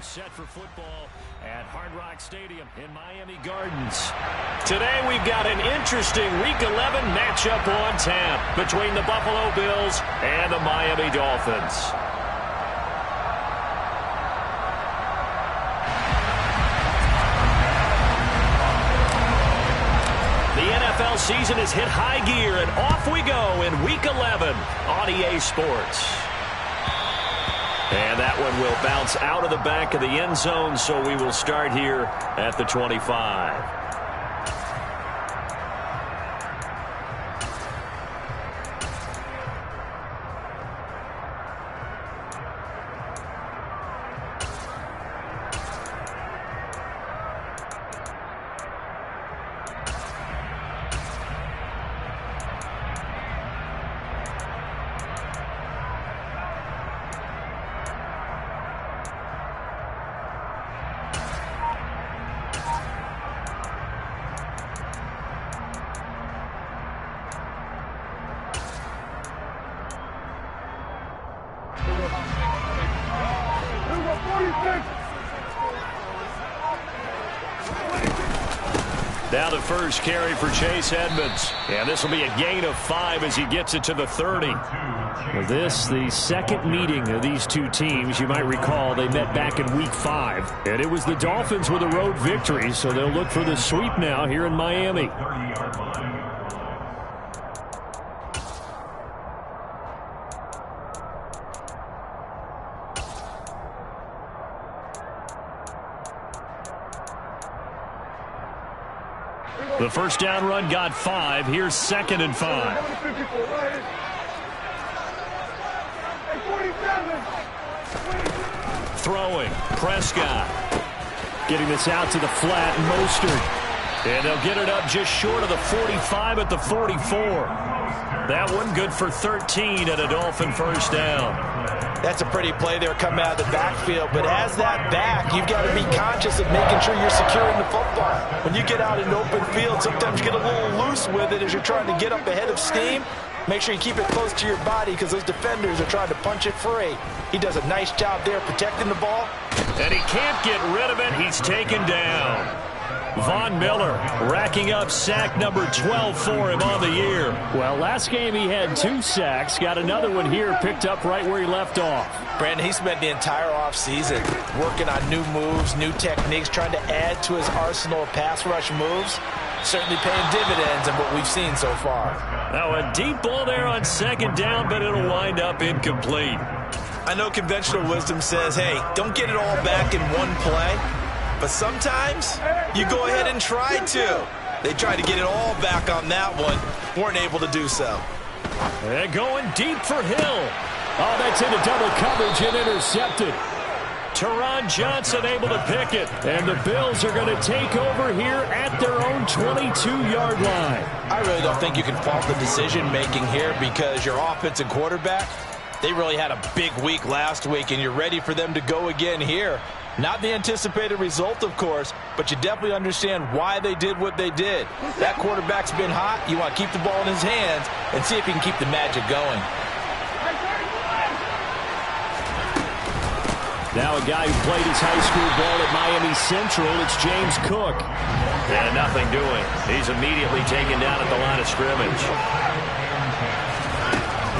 set for football at Hard Rock Stadium in Miami Gardens. Today we've got an interesting Week 11 matchup on tap between the Buffalo Bills and the Miami Dolphins. The NFL season has hit high gear, and off we go in Week 11 on EA Sports. And that one will bounce out of the back of the end zone, so we will start here at the 25. Now the first carry for Chase Edmonds. And this will be a gain of 5 as he gets it to the 30. Well, this, the second meeting of these two teams. You might recall they met back in Week 5. And it was the Dolphins with a road victory, so they'll look for the sweep now here in Miami. The first down run got 5. Here's 2nd and 5. Throwing. Prescott. Getting this out to the flat. Mostert. And they'll get it up just short of the 45 at the 44. That one good for 13 and a Dolphin first down. That's a pretty play there coming out of the backfield. But as that back, you've got to be conscious of making sure you're securing the football. When you get out in open field, sometimes you get a little loose with it as you're trying to get up ahead of steam. Make sure you keep it close to your body because those defenders are trying to punch it free. He does a nice job there protecting the ball. And he can't get rid of it. He's taken down. Von Miller racking up sack number 12 for him on the year. Well, last game he had 2 sacks. Got another one here picked up right where he left off. Brandon, he spent the entire offseason working on new moves, new techniques, trying to add to his arsenal of pass rush moves. Certainly paying dividends in what we've seen so far. Now a deep ball there on 2nd down, but it'll wind up incomplete. I know conventional wisdom says, hey, don't get it all back in one play. But sometimes you go ahead and try to. They tried to get it all back on that one. Weren't able to do so. And going deep for Hill. Oh, that's into double coverage and intercepted. Teron Johnson able to pick it. And the Bills are going to take over here at their own 22-yard line. I really don't think you can fault the decision-making here because your offensive quarterback, they really had a big week last week, and you're ready for them to go again here. Not the anticipated result, of course, but you definitely understand why they did what they did. That quarterback's been hot. You want to keep the ball in his hands and see if he can keep the magic going. Now a guy who played his high school ball at Miami Central, it's James Cook. And nothing doing. He's immediately taken down at the line of scrimmage.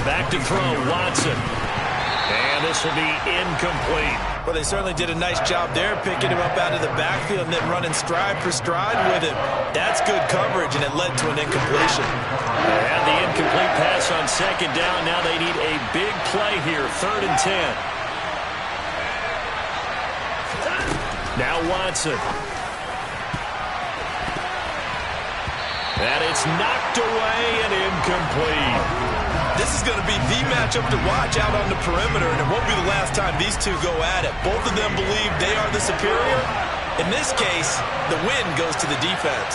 Back to throw, Watson. And this will be incomplete. Well, they certainly did a nice job there, picking him up out of the backfield and then running stride for stride with him. That's good coverage, and it led to an incompletion. And the incomplete pass on 2nd down. Now they need a big play here, 3rd and 10. Now Watson. And it's knocked away and incomplete. This is going to be the matchup to watch out on the perimeter, and it won't be the last time these two go at it. Both of them believe they are the superior. In this case, the win goes to the defense.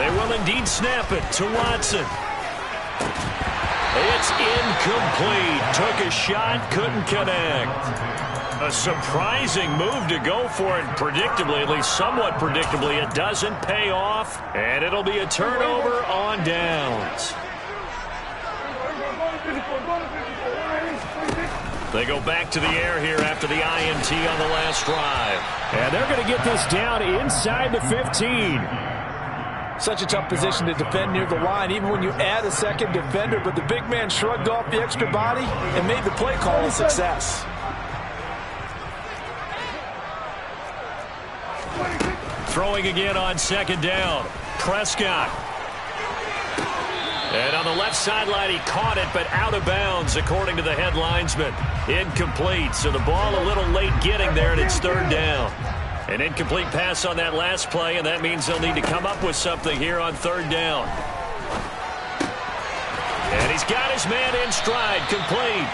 They will indeed snap it to Watson. It's incomplete. Took a shot, couldn't connect. A surprising move to go for it. Predictably, at least somewhat predictably, it doesn't pay off. And it'll be a turnover on downs. They go back to the air here after the INT on the last drive. And they're going to get this down inside the 15. Such a tough position to defend near the line, even when you add a second defender. But the big man shrugged off the extra body and made the play call a success. Throwing again on second down. Prescott. And on the left sideline, he caught it, but out of bounds, according to the head linesman. Incomplete, so the ball a little late getting there, and it's third down. An incomplete pass on that last play, and that means they'll need to come up with something here on third down. And he's got his man in stride, complete.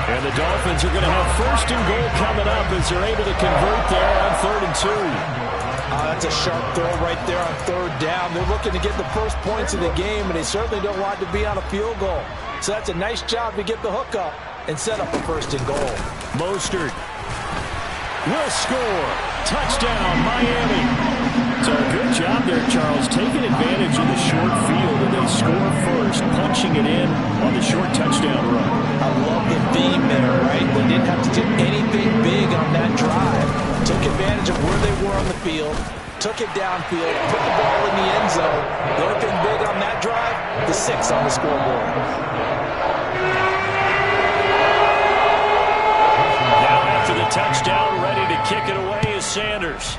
And the Dolphins are going to have first and goal coming up as they're able to convert there on 3rd and 2. That's a sharp throw right there on third down. They're looking to get the first points of the game, and they certainly don't want to be on a field goal. So that's a nice job to get the hook up and set up a first and goal. Mostert will score. Touchdown, Miami. So a good job there, Charles, taking advantage of the short field, and they score first, punching it in on the short touchdown run. I love the theme there, right? They didn't have to do anything big on that drive. Took advantage of where they were on the field, took it downfield, put the ball in the end zone. The only thing big on that drive, the 6 on the scoreboard. Now after the touchdown, ready to kick it away is Sanders.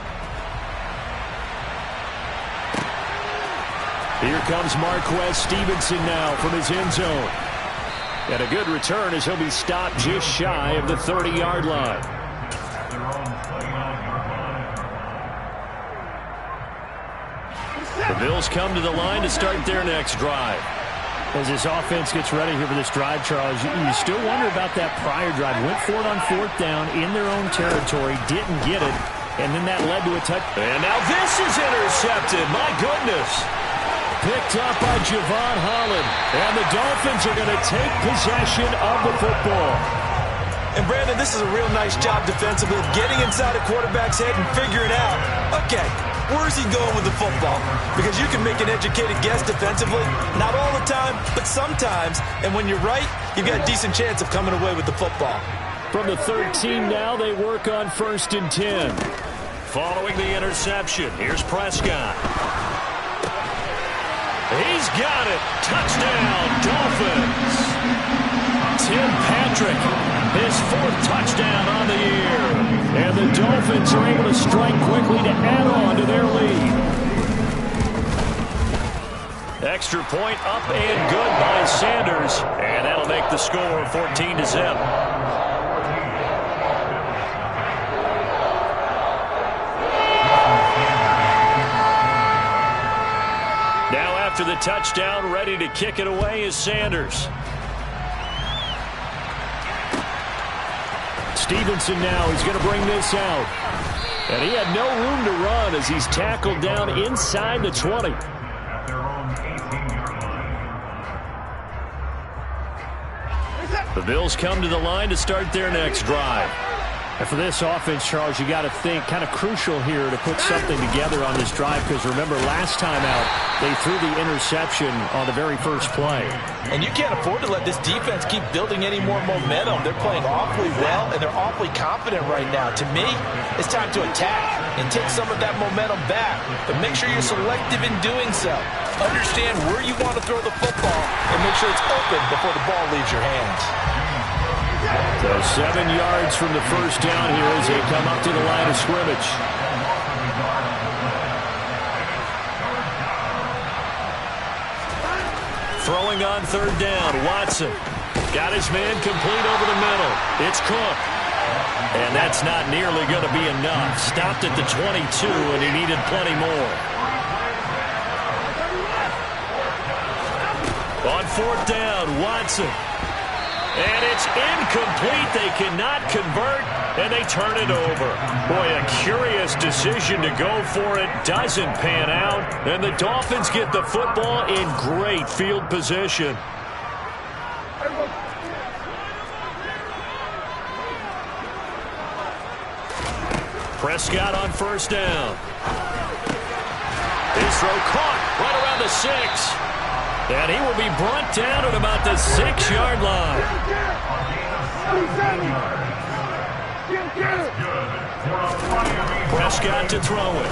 Here comes Marquez Stevenson now from his end zone. And a good return as he'll be stopped just shy of the 30-yard line. The Bills come to the line to start their next drive. As this offense gets ready here for this drive, Charles, you still wonder about that prior drive. Went for it on 4th down in their own territory, didn't get it, and then that led to a touch. And now this is intercepted. My goodness. Picked up by Javon Holland. And the Dolphins are going to take possession of the football. And, Brandon, this is a real nice job defensively of getting inside a quarterback's head and figuring out, okay, where's he going with the football? Because you can make an educated guess defensively. Not all the time, but sometimes. And when you're right, you've got a decent chance of coming away with the football. From the 13 now, they work on 1st and 10. Following the interception, here's Prescott. He's got it. Touchdown, Dolphins. Tim Patrick, his 4th touchdown on the year. And the Dolphins are able to strike quickly to add on to their lead. Extra point up and good by Sanders. And that'll make the score 14-0. Now after the touchdown, ready to kick it away is Sanders. Stevenson now is going to bring this out. And he had no room to run as he's tackled down inside the 20. The Bills come to the line to start their next drive. And for this offense, Charles, you got to think kind of crucial here to put something together on this drive, because remember last time out they threw the interception on the very first play. And you can't afford to let this defense keep building any more momentum. They're playing awfully well, and they're awfully confident right now. To me, it's time to attack and take some of that momentum back. But make sure you're selective in doing so. Understand where you want to throw the football and make sure it's open before the ball leaves your hands. So 7 yards from the first down here as they come up to the line of scrimmage. Throwing on third down, Watson. Got his man complete over the middle. It's Cook. And that's not nearly going to be enough. Stopped at the 22, and he needed plenty more. On 4th down, Watson. And it's incomplete. They cannot convert, and they turn it over. Boy, a curious decision to go for it. Doesn't pan out, and the Dolphins get the football in great field position. Prescott on first down. His throw caught right around the 6. And he will be brought down at about the 6-yard line. Prescott to throw it.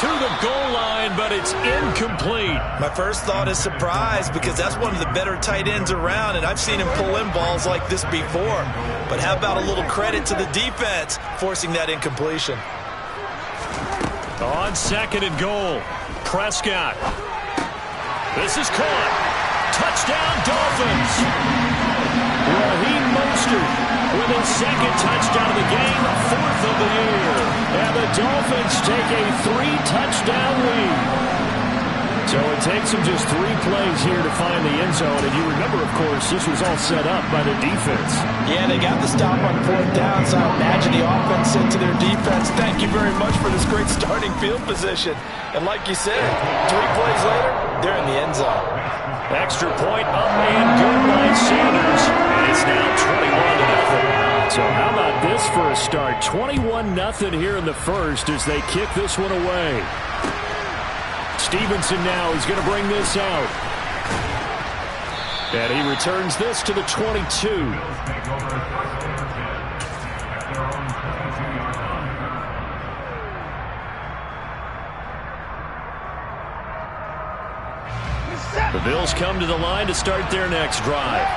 To the goal line, but it's incomplete. My first thought is surprise because that's one of the better tight ends around, and I've seen him pull in balls like this before. But how about a little credit to the defense forcing that incompletion? On 2nd and goal, Prescott. This is caught. Touchdown, Dolphins. Raheem Mostert with his 2nd touchdown of the game, 4th of the year. And the Dolphins take a 3-touchdown lead. So it takes them just 3 plays here to find the end zone. And you remember, of course, this was all set up by the defense. Yeah, they got the stop on 4th down, so I imagine the offense said to their defense, thank you very much for this great starting field position. And like you said, 3 plays later, they're in the end zone. Extra point up and good by Sanders. And it's now 21-0. So how about this for a start? 21-0 here in the first as they kick this one away. Stevenson now is going to bring this out. And he returns this to the 22. The Bills come to the line to start their next drive.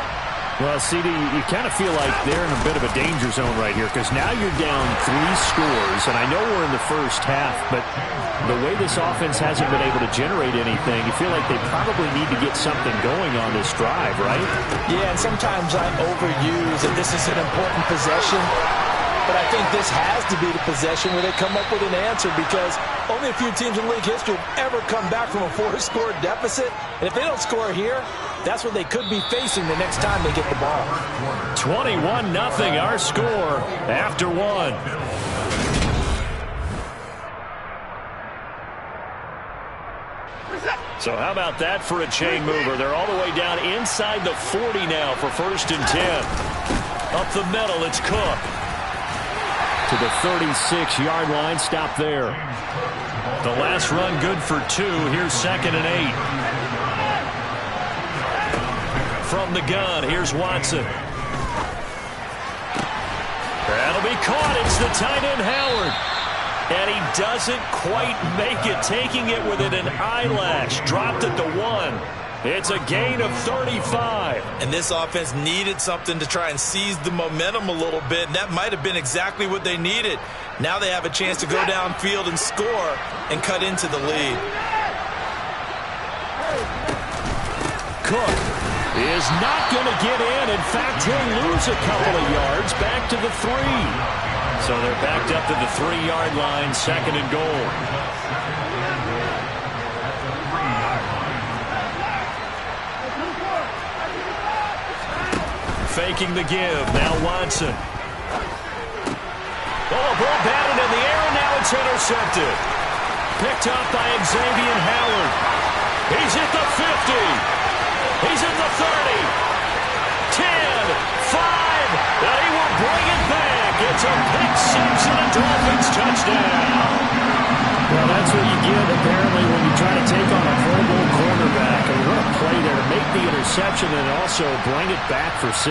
Well, CD, you kind of feel like they're in a bit of a danger zone right here because now you're down 3 scores, and I know we're in the first half, but the way this offense hasn't been able to generate anything, you feel like they probably need to get something going on this drive, right? Yeah, and sometimes I overuse that this is an important possession. But I think this has to be the possession where they come up with an answer because only a few teams in league history have ever come back from a 4-score deficit. And if they don't score here, that's what they could be facing the next time they get the ball. 21-0 our score after 1. So how about that for a chain mover? They're all the way down inside the 40 now for 1st and 10. Up the middle, it's Cook. To the 36-yard line, stop there. The last run good for 2. Here's 2nd and 8. From the gun, here's Watson. That'll be caught. It's the tight end, Howard. And he doesn't quite make it, taking it within an eyelash. Dropped at the 1. It's a gain of 35. And this offense needed something to try and seize the momentum a little bit, and that might have been exactly what they needed. Now they have a chance to go downfield and score and cut into the lead. Cook is not going to get in. In fact, he'll lose a couple of yards back to the 3. So they're backed up to the 3-yard line, 2nd and goal. Faking the give. Now Watson. Oh, ball batted in the air, and now it's intercepted. Picked up by Xavier Howard. He's at the 50. He's at the 30. 10, 5, and he will bring it back. It's a pick 6 and a Dolphins touchdown. Well, that's what you get, apparently, when you try to take on a Pro Bowl cornerback. And we're going to play there, make the interception, and also bring it back for 6.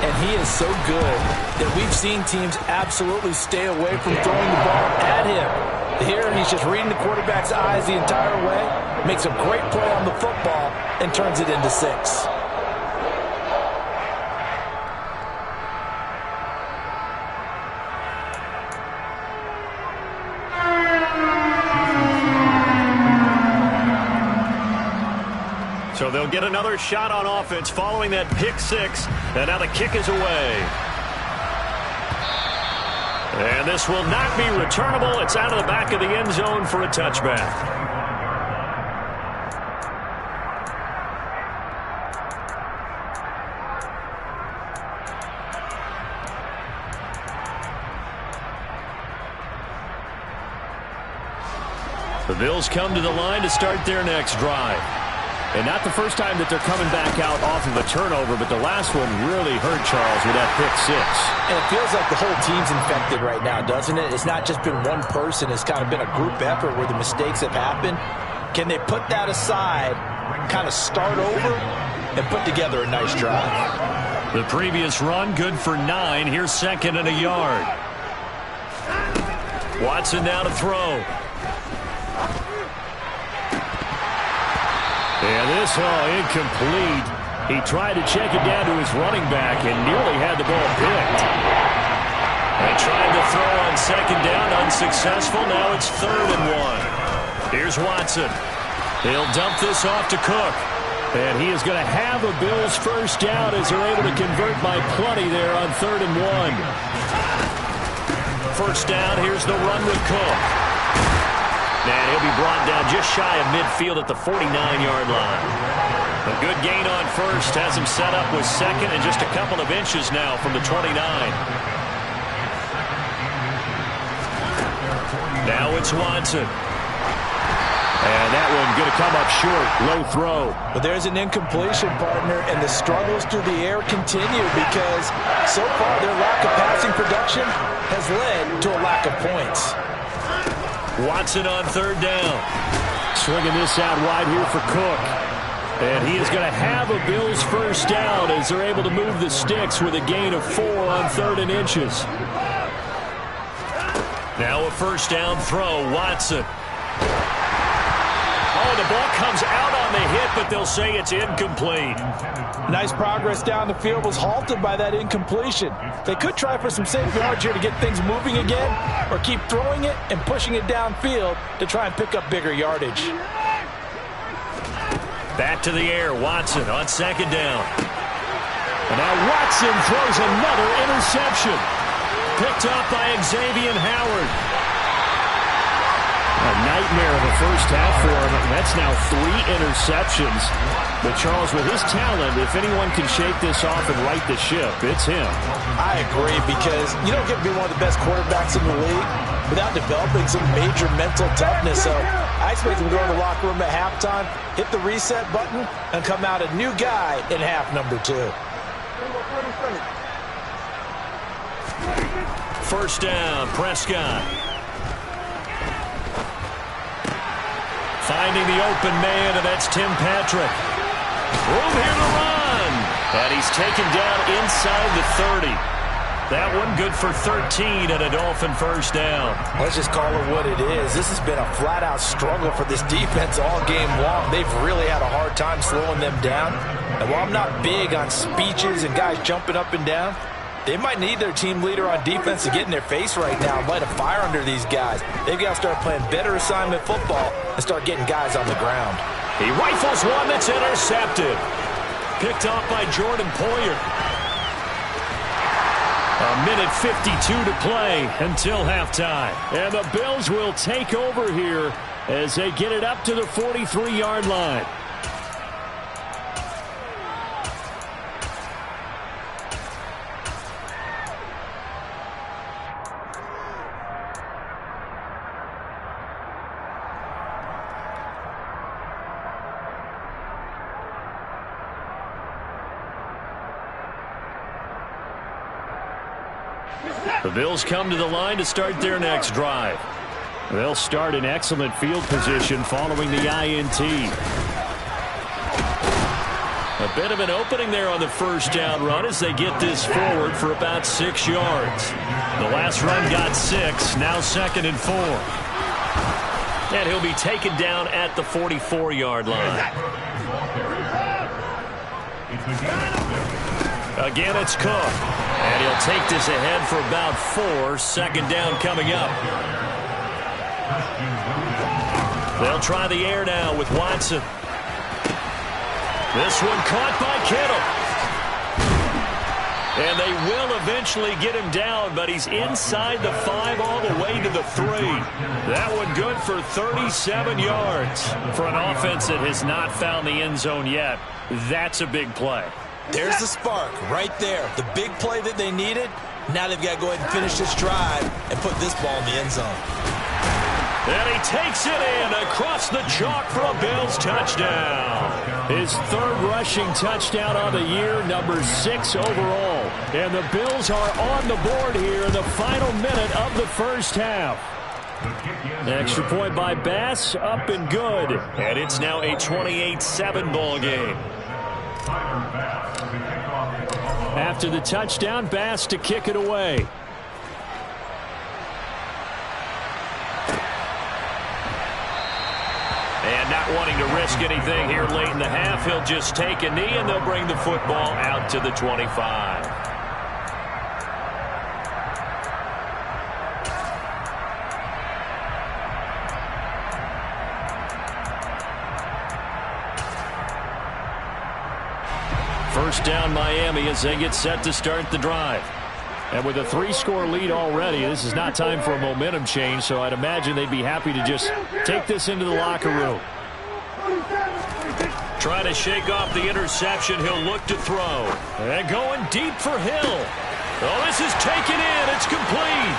And he is so good that we've seen teams absolutely stay away from throwing the ball at him. Here, he's just reading the quarterback's eyes the entire way, makes a great play on the football, and turns it into 6. So they'll get another shot on offense following that pick 6. And now the kick is away. And this will not be returnable. It's out of the back of the end zone for a touchback. The Bills come to the line to start their next drive. And not the first time that they're coming back out off of a turnover, but the last one really hurt Charles with that pick 6. And it feels like the whole team's infected right now, doesn't it? It's not just been one person. It's kind of been a group effort where the mistakes have happened. Can they put that aside, kind of start over, and put together a nice drive? The previous run, good for 9. Here's second and a yard. Watson now to throw. And this, incomplete. He tried to check it down to his running back and nearly had the ball picked. They tried to throw on second down, unsuccessful. Now it's 3rd and 1. Here's Watson. He'll dump this off to Cook. And he is going to have a Bills first down as they're able to convert by plenty there on 3rd and 1. First down, here's the run with Cook. And he'll be brought down just shy of midfield at the 49-yard line. A good gain on first has him set up with second and just a couple of inches now from the 29. Now it's Watson. And that one going to come up short. Low throw. But there's an incompletion, partner, and the struggles through the air continue because so far their lack of passing production has led to a lack of points. Watson on 3rd down. Swinging this out wide here for Cook. And he is going to have a Bills first down as they're able to move the sticks with a gain of 4 on 3rd and inches. Now a first down throw, Watson. Oh, the ball comes out on the hit, but they'll say it's incomplete. Nice progress down the field was halted by that incompletion. They could try for some safe yards here to get things moving again, or keep throwing it and pushing it downfield to try and pick up bigger yardage. Back to the air, Watson on 2nd down. And now Watson throws another interception. Picked up by Xavier Howard. A nightmare of a first half for him. That's now 3 interceptions. But Charles, with his talent, if anyone can shake this off and right the ship, it's him. I agree, because you don't get to be one of the best quarterbacks in the league without developing some major mental toughness. So I expect him to go to the locker room at halftime, hit the reset button, and come out a new guy in half number 2. First down, Prescott. Finding the open man, and that's Tim Patrick. Room here to run. And he's taken down inside the 30. That one good for 13 and a Dolphin first down. Let's just call it what it is. This has been a flat-out struggle for this defense all game long. They've really had a hard time slowing them down. And while I'm not big on speeches and guys jumping up and down, they might need their team leader on defense to get in their face right now and light a fire under these guys. They've got to start playing better assignment football and start getting guys on the ground. He rifles one that's intercepted. Picked off by Jordan Poyer. A minute 52 to play until halftime. And the Bills will take over here as they get it up to the 43-yard line. The Bills come to the line to start their next drive. They'll start in excellent field position following the INT. A bit of an opening there on the first down run as they get this forward for about 6 yards. The last run got 6, now 2nd and 4. And he'll be taken down at the 44-yard line. Again, it's Cook. And he'll take this ahead for about 4. 2nd down coming up. They'll try the air now with Watson. This one caught by Kittle. And they will eventually get him down, but he's inside the 5 all the way to the 3. That one good for 37 yards. For an offense that has not found the end zone yet, that's a big play. There's the spark right there. The big play that they needed. Now they've got to go ahead and finish this drive and put this ball in the end zone. And he takes it in across the chalk for a Bills touchdown. His 3rd rushing touchdown of the year, number 6 overall. And the Bills are on the board here in the final minute of the first half. Extra point by Bass, up and good. And it's now a 28-7 ball game. After the touchdown, Bass to kick it away. And not wanting to risk anything here late in the half, he'll just take a knee, and they'll bring the football out to the 25. First down Miami as they get set to start the drive. And with a 3-score lead already, this is not time for a momentum change, so I'd imagine they'd be happy to just take this into the locker room. Trying to shake off the interception, he'll look to throw. And going deep for Hill. Oh, this is taken in. It's complete.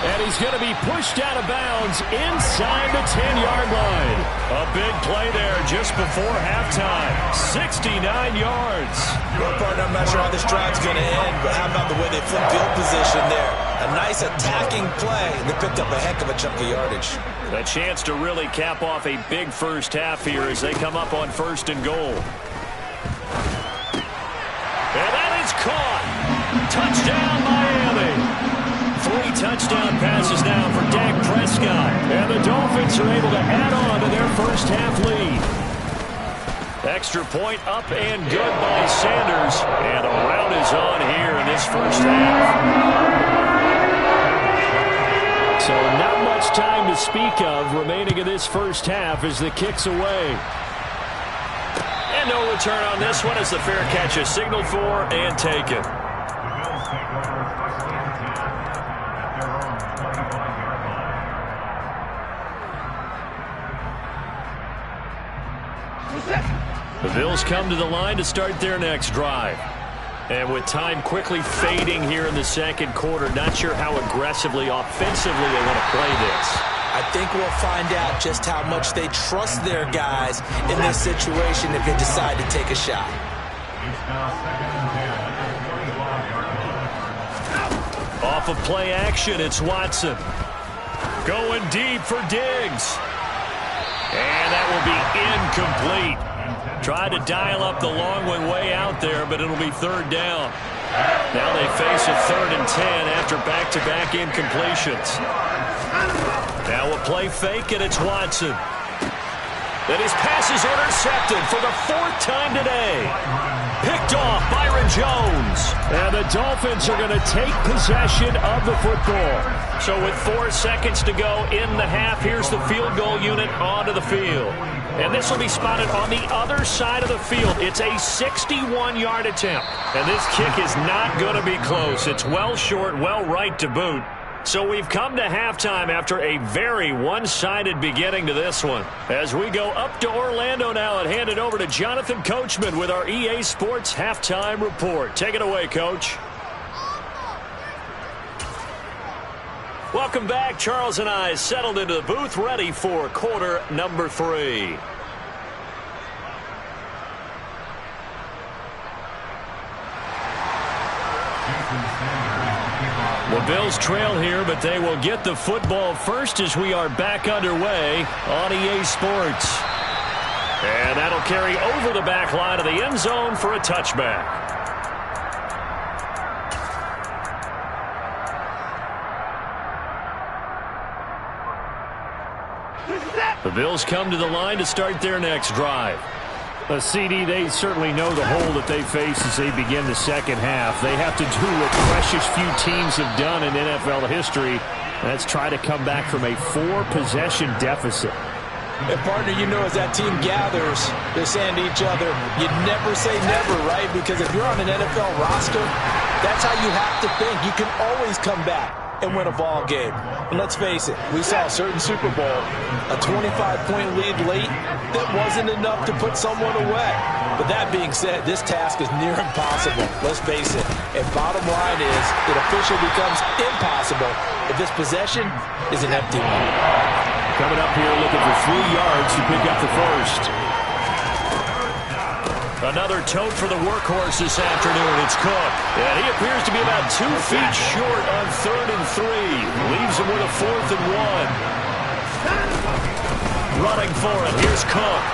And he's going to be pushed out of bounds inside the 10-yard line. A big play there just before halftime. 69 yards. Well, partner, I'm not sure how this drive's going to end, but how about the way they flip field position there? A nice attacking play, and they picked up a heck of a chunk of yardage. A chance to really cap off a big first half here as they come up on 1st and goal. And that is caught. Touchdown, Miami. 3 touchdown passes now for Dak Prescott. And the Dolphins are able to add on to their first half lead. Extra point up and good by Sanders. And a rout is on here in this first half. So not much time to speak of remaining in this first half as the kick's away. And no return on this one as the fair catch is signaled for and taken. The Bills come to the line to start their next drive. And with time quickly fading here in the second quarter, not sure how aggressively, offensively they want to play this. I think we'll find out just how much they trust their guys in this situation if they decide to take a shot. Off of play action, it's Watson. Going deep for Diggs. And that will be incomplete. Tried to dial up the long one way out there, but it'll be 3rd down. Now they face a 3rd and 10 after back-to-back incompletions. Now a play fake, and it's Watson. Then his pass is intercepted for the 4th time today. Picked off Byron Jones. And the Dolphins are going to take possession of the football. So with 4 seconds to go in the half, here's the field goal unit onto the field. And this will be spotted on the other side of the field. It's a 61-yard attempt. And this kick is not going to be close. It's well short, well right to boot. So we've come to halftime after a very one-sided beginning to this one. As we go up to Orlando now and hand it over to Jonathan Coachman with our EA Sports Halftime Report. Take it away, Coach. Welcome back. Charles and I settled into the booth, ready for quarter number 3. The Bills trail here, but they will get the football first as we are back underway on EA Sports. And that'll carry over the back line of the end zone for a touchback. The Bills come to the line to start their next drive. CD, they certainly know the hole that they face as they begin the second half. They have to do what precious few teams have done in NFL history. That's try to come back from a 4-possession deficit. And partner, you know, as that team gathers, they're saying to each other, you never say never, right? Because if you're on an NFL roster, that's how you have to think. You can always come back and win a ball game. And let's face it, we saw a certain Super Bowl, a 25-point lead late that wasn't enough to put someone away. But that being said, this task is near impossible. Let's face it. And bottom line is, it officially becomes impossible if this possession is an empty one. Coming up here looking for 3 yards to pick up the first. Another tote for the workhorse this afternoon. It's Cook. And he appears to be about 2 feet short on 3rd and 3. Leaves him with a 4th and 1. Running for it. Here's Cook.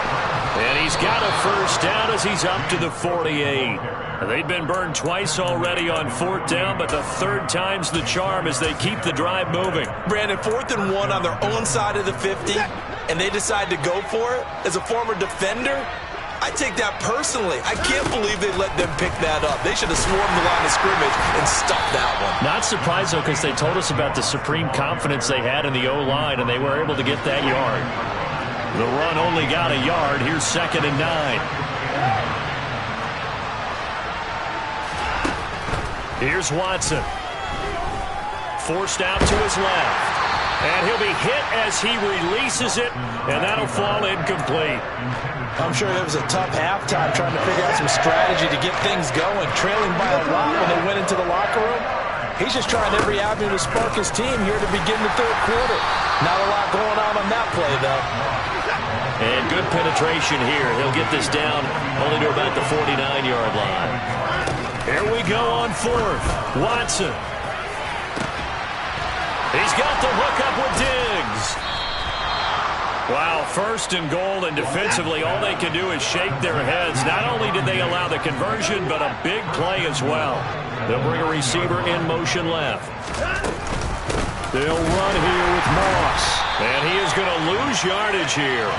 And he's got a first down as he's up to the 48. They've been burned twice already on 4th down, but the 3rd time's the charm as they keep the drive moving. Brandon, 4th and 1 on their own side of the 50, and they decide to go for it. As a former defender, I take that personally. I can't believe they let them pick that up. They should have swarmed the line of scrimmage and stuffed that one. Not surprised, though, because they told us about the supreme confidence they had in the O-line, and they were able to get that yard. The run only got a yard. Here's 2nd and 9. Here's Watson. Forced out to his left. And he'll be hit as he releases it, and that'll fall incomplete. I'm sure it was a tough halftime trying to figure out some strategy to get things going. Trailing by a lot when they went into the locker room. He's just trying every avenue to spark his team here to begin the 3rd quarter. Not a lot going on that play, though. And good penetration here. He'll get this down only to about the 49-yard line. Here we go on 4th. Watson. He's got the hook up with Diggs. Wow, 1st and goal, and defensively all they can do is shake their heads. Not only did they allow the conversion, but a big play as well. They'll bring a receiver in motion left. They'll run here with Moss. And he is going to lose yardage here.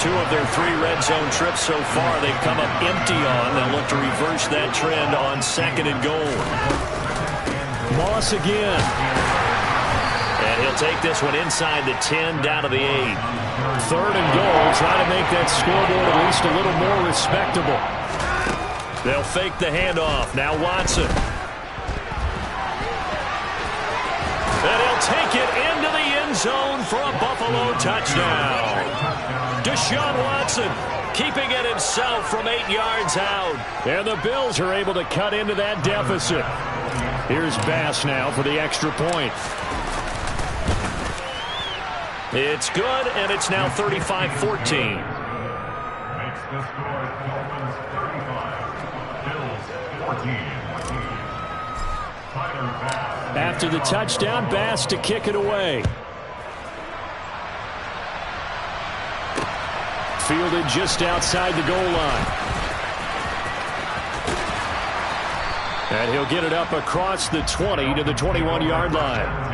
2 of their 3 red zone trips so far they've come up empty on. They'll look to reverse that trend on 2nd and goal. Moss again. And he'll take this one inside the 10 down to the 8. 3rd and goal. Try to make that scoreboard at least a little more respectable. They'll fake the handoff. Now Watson. And he'll take it into the end zone for a Buffalo touchdown. Deshaun Watson keeping it himself from 8 yards out. And the Bills are able to cut into that deficit. Here's Bass now for the extra point. It's good, and it's now 35-14. After the touchdown, Bass to kick it away. Fielded just outside the goal line. And he'll get it up across the 20 to the 21-yard line.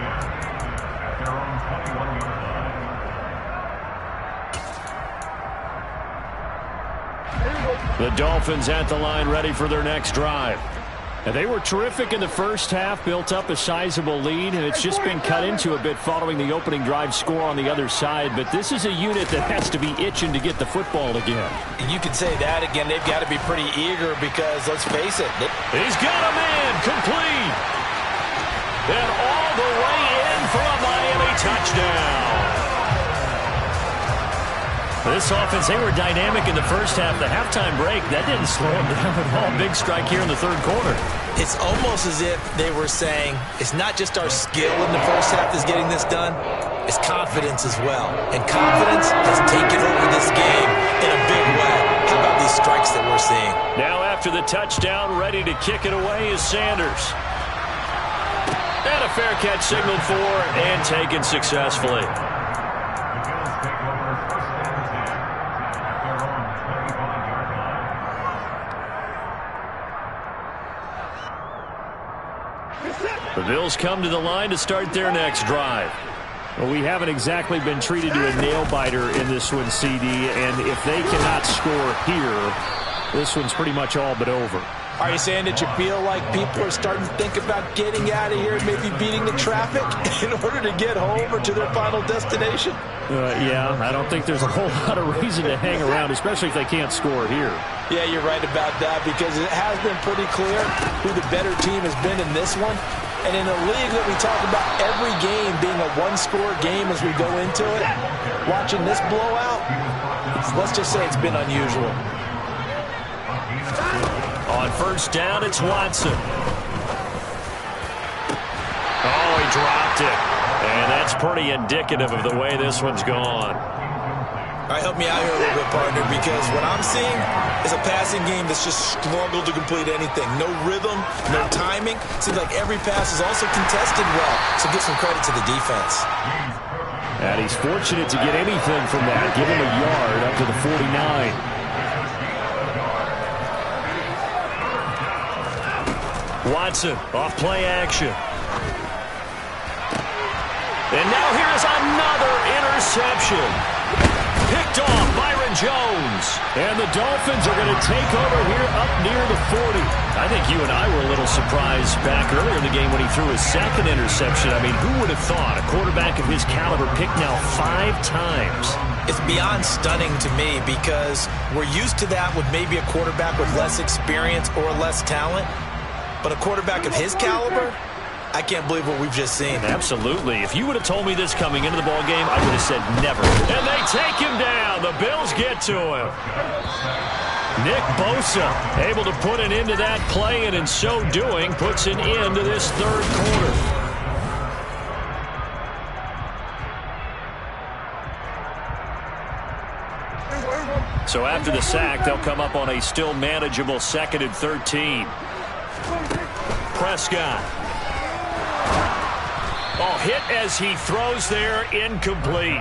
The Dolphins at the line ready for their next drive. And they were terrific in the first half, built up a sizable lead, and it's just been cut into a bit following the opening drive score on the other side. But this is a unit that has to be itching to get the football again. You could say that again. They've got to be pretty eager because, let's face it. He's got a man complete. And all the way in for a Miami touchdown. This offense, they were dynamic in the first half. The halftime break, that didn't slow them down at all. Big strike here in the 3rd quarter. It's almost as if they were saying, it's not just our skill in the first half that's getting this done, it's confidence as well. And confidence has taken over this game in a big way. How about these strikes that we're seeing? Now after the touchdown, ready to kick it away is Sanders. And a fair catch signaled for and taken successfully. The Bills come to the line to start their next drive. Well, we haven't exactly been treated to a nail-biter in this one, CD, and if they cannot score here, this one's pretty much all but over. Are you saying that you feel like people are starting to think about getting out of here and maybe beating the traffic in order to get home or to their final destination? Yeah, I don't think there's a whole lot of reason to hang around, especially if they can't score here. Yeah, you're right about that because it has been pretty clear who the better team has been in this one. And in a league that we talk about every game being a one-score game as we go into it, watching this blowout, let's just say it's been unusual. On first down, it's Watson. Oh, he dropped it. And that's pretty indicative of the way this one's gone. All right, help me out here a little bit, partner, because what I'm seeing is a passing game that's just struggled to complete anything. No rhythm, no timing. Seems like every pass is also contested well, so give some credit to the defense. And he's fortunate to get anything from that. Give him a yard up to the 49. Watson off play action. And now here is another interception. Picked off Byron Jones. And the Dolphins are going to take over here up near the 40. I think you and I were a little surprised back earlier in the game when he threw his second interception. I mean, who would have thought a quarterback of his caliber picked now 5 times? It's beyond stunning to me because we're used to that with maybe a quarterback with less experience or less talent. But a quarterback of his caliber, I can't believe what we've just seen. Absolutely. If you would have told me this coming into the ball game, I would have said never. And they take him down. The Bills get to him. Nick Bosa able to put an end to that play, and in so doing, puts an end to this third quarter. So after the sack, they'll come up on a still manageable 2nd and 13. Prescott. Oh, hit as he throws there, incomplete.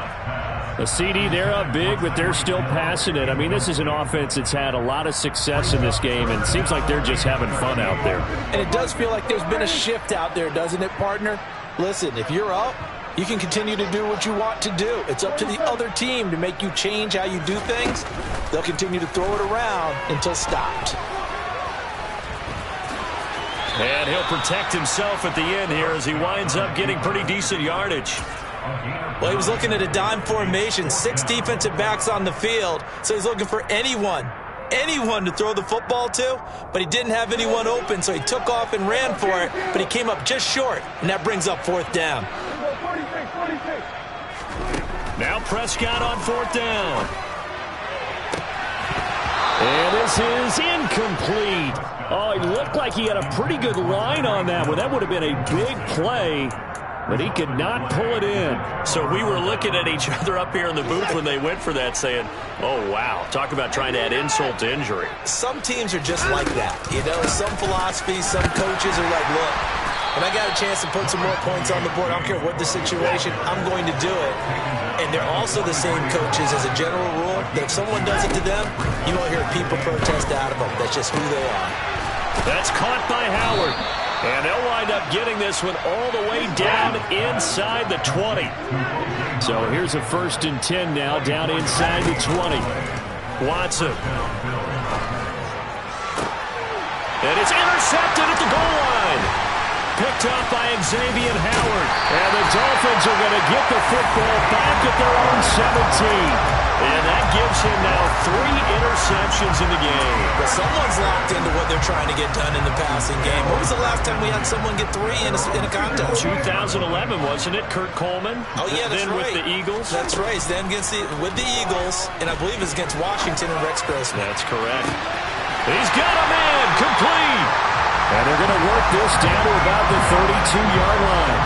The CD, they're up big, but they're still passing it. I mean, this is an offense that's had a lot of success in this game, and it seems like they're just having fun out there. And it does feel like there's been a shift out there, doesn't it, partner? Listen, if you're up, you can continue to do what you want to do. It's up to the other team to make you change how you do things. They'll continue to throw it around until stopped. And he'll protect himself at the end here as he winds up getting pretty decent yardage. Well, he was looking at a dime formation, 6 defensive backs on the field, so he's looking for anyone to throw the football to, but he didn't have anyone open, so he took off and ran for it, but he came up just short, and that brings up 4th down. Now Prescott on 4th down. And this is incomplete. Oh, it looked like he had a pretty good line on that one. That would have been a big play, but he could not pull it in. So we were looking at each other up here in the booth when they went for that saying, oh, wow, talk about trying to add insult to injury. Some teams are just like that. You know, some philosophies, some coaches are like, look, when I got a chance to put some more points on the board, I don't care what the situation, I'm going to do it. And they're also the same coaches as a general rule that if someone does it to them, you won't hear people protest out of them. That's just who they are. That's caught by Howard. And they'll wind up getting this one all the way down inside the 20. So here's a 1st and 10 now, down inside the 20. Watson. And it's intercepted at the goal line. Picked up by Xavier Howard. And the Dolphins are going to get the football back at their own 17. And that gives him now 3 interceptions in the game. But someone's locked into what they're trying to get done in the passing game. When was the last time we had someone get 3 in a contest? 2011, wasn't it? Kurt Coleman. Oh, yeah, that's then right. With the Eagles. That's right. Then with the Eagles, and I believe it's against Washington and Rex Grossman. That's correct. He's got a man complete. And they're going to work this down to about the 32-yard line.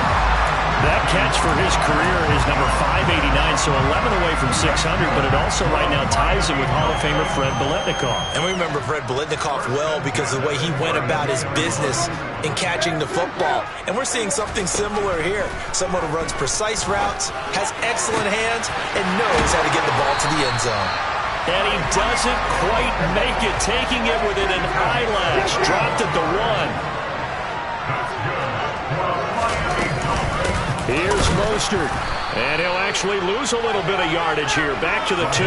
That catch for his career is number 589, so 11 away from 600, but it also right now ties him with Hall of Famer Fred Biletnikoff. And we remember Fred Biletnikoff well because of the way he went about his business in catching the football. And we're seeing something similar here. Someone who runs precise routes, has excellent hands, and knows how to get the ball to the end zone. And he doesn't quite make it, taking it within an eyelash, dropped at the 1. Here's Mostert, and he'll actually lose a little bit of yardage here. Back to the 2.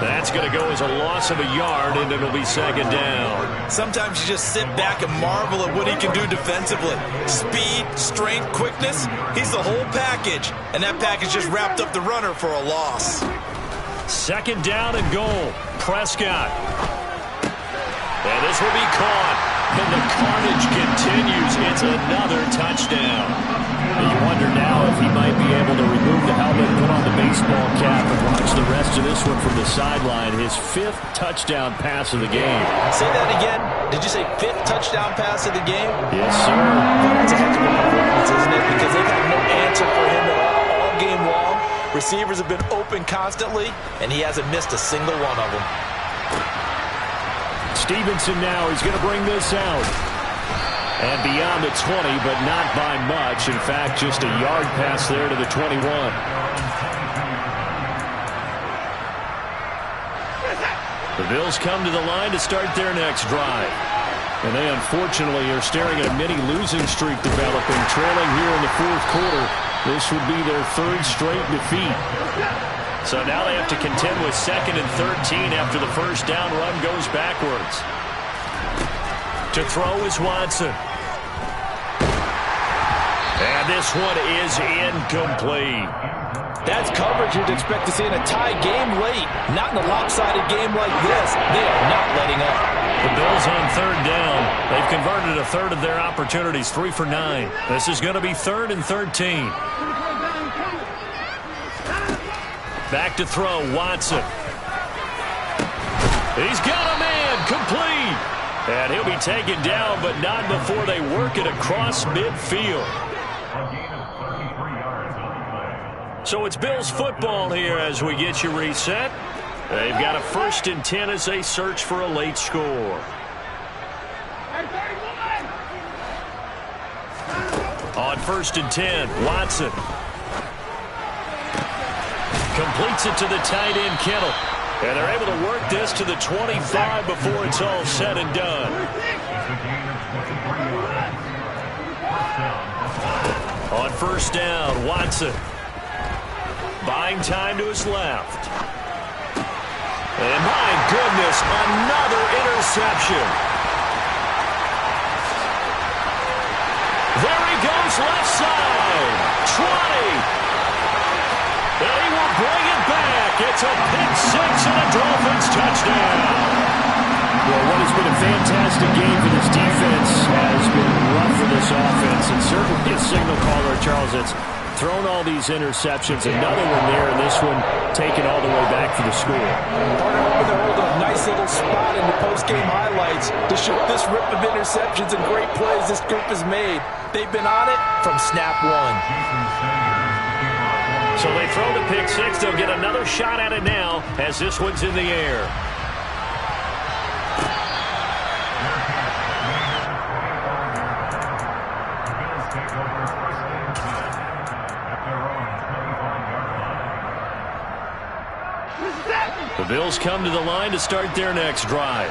That's going to go as a loss of a yard, and it'll be 2nd down. Sometimes you just sit back and marvel at what he can do defensively. Speed, strength, quickness, he's the whole package. And that package just wrapped up the runner for a loss. 2nd down and goal. Prescott. And this will be caught. And the carnage continues. It's another touchdown. You wonder now if he might be able to remove the helmet, put on the baseball cap, and watch the rest of this one from the sideline. His 5th touchdown pass of the game. Say that again. Did you say 5th touchdown pass of the game? Yes, sir. Well, that's a heck of a performance, isn't it? Because they've had no answer for him all game long. Receivers have been open constantly, and he hasn't missed a single one of them. Stevenson now, he's going to bring this out. And beyond the 20, but not by much. In fact, just a yard pass there to the 21. The Bills come to the line to start their next drive. And they unfortunately are staring at a mini losing streak developing, trailing here in the fourth quarter. This would be their third straight defeat. So now they have to contend with 2nd and 13 after the first down run goes backwards. To throw is Watson. And this one is incomplete. That's coverage you'd expect to see in a tie game late. Not in a lopsided game like this. They are not letting up. The Bills on 3rd down. They've converted a third of their opportunities, 3 for 9. This is going to be 3rd and 13. Back to throw, Watson. He's got a man, complete. And he'll be taken down, but not before they work it across midfield. So it's Bills football here as we get you reset. They've got a 1st and 10 as they search for a late score. On 1st and 10, Watson. Completes it to the tight end, Kittle. And they're able to work this to the 25 before it's all said and done. On 1st down, Watson. Buying time to his left. And my goodness, another interception. There he goes, left side. 20. And he will bring it back. It's a pick six and a Dolphins touchdown. Well, what has been a fantastic game for this defense has been rough for this offense. And certainly a signal caller, Charles, that's thrown all these interceptions. Another one there, and this one taken all the way back for the score. They're holding a nice little spot in the post-game highlights to show this rip of interceptions and great plays this group has made. They've been on it from snap one. So they throw the pick six. They'll get another shot at it now as this one's in the air. The Bills come to the line to start their next drive.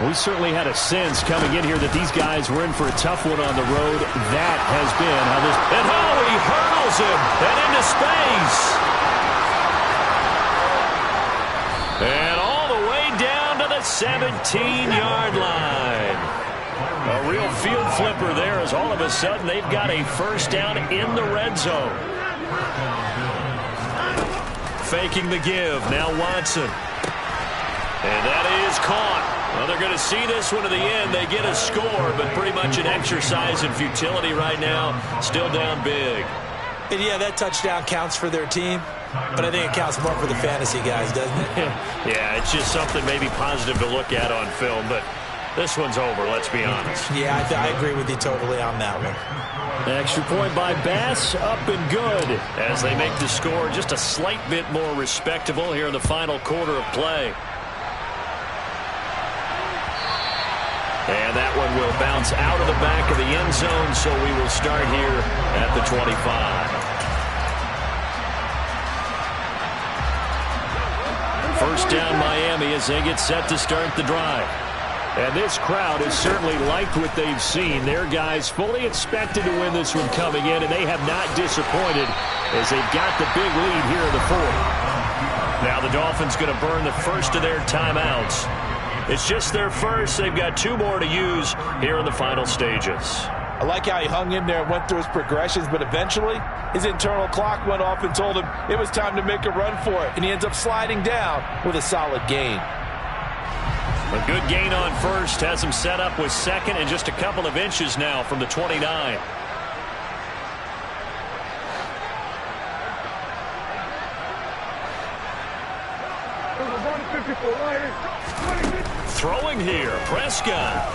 We certainly had a sense coming in here that these guys were in for a tough one on the road. That has been how this... And Howie hurdles him and into space. And all the way down to the 17-yard line. A real field flipper there as all of a sudden they've got a first down in the red zone. Faking the give. Now Watson. And that is caught. Well, they're going to see this one to the end. They get a score, but pretty much an exercise in futility right now. Still down big. And yeah, that touchdown counts for their team, but I think it counts more for the fantasy guys, doesn't it? Yeah, it's just something maybe positive to look at on film, but this one's over, let's be honest. Yeah, I agree with you totally on that one. Extra point by Bass, up and good. As they make the score just a slight bit more respectable here in the final quarter of play. And that one will bounce out of the back of the end zone, so we will start here at the 25. First down Miami as they get set to start the drive. And this crowd has certainly liked what they've seen. Their guys fully expected to win this one coming in, and they have not disappointed as they've got the big lead here in the fourth. Now the Dolphins going to burn the first of their timeouts. It's just their first. They've got 2 more to use here in the final stages. I like how he hung in there and went through his progressions, but eventually his internal clock went off and told him it was time to make a run for it, and he ends up sliding down with a solid gain. A good gain on first has him set up with second and just a couple of inches now from the 29. Throwing here, Prescott.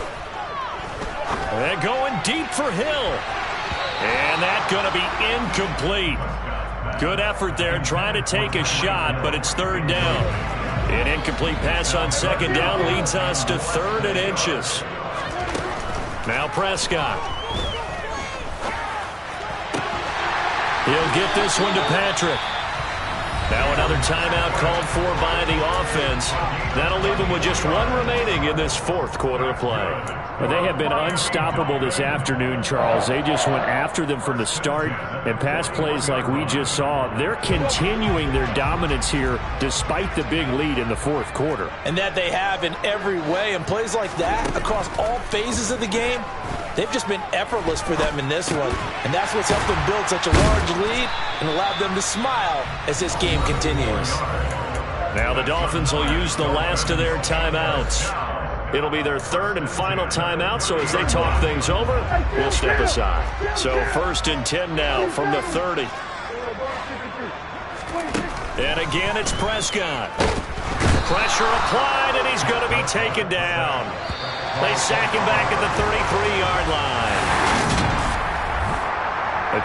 And going deep for Hill. And that's going to be incomplete. Good effort there, trying to take a shot, but it's third down. An incomplete pass on second down leads us to 3rd and inches. Now Prescott. He'll get this one to Patrick. Now another timeout called for by the offense. That'll leave them with just 1 remaining in this 4th quarter of play. Well, they have been unstoppable this afternoon, Charles. They just went after them from the start, and pass plays like we just saw, they're continuing their dominance here despite the big lead in the 4th quarter. And that they have in every way, and plays like that across all phases of the game, they've just been effortless for them in this one. And that's what's helped them build such a large lead and allowed them to smile as this game continues. Now the Dolphins will use the last of their timeouts. It'll be their 3rd and final timeout, so as they talk things over, we'll step aside. So 1st and 10 now from the 30. And again, it's Prescott. Pressure applied, and he's going to be taken down. They sack him back at the 33-yard line.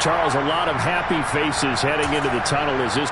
Charles, a lot of happy faces heading into the tunnel as this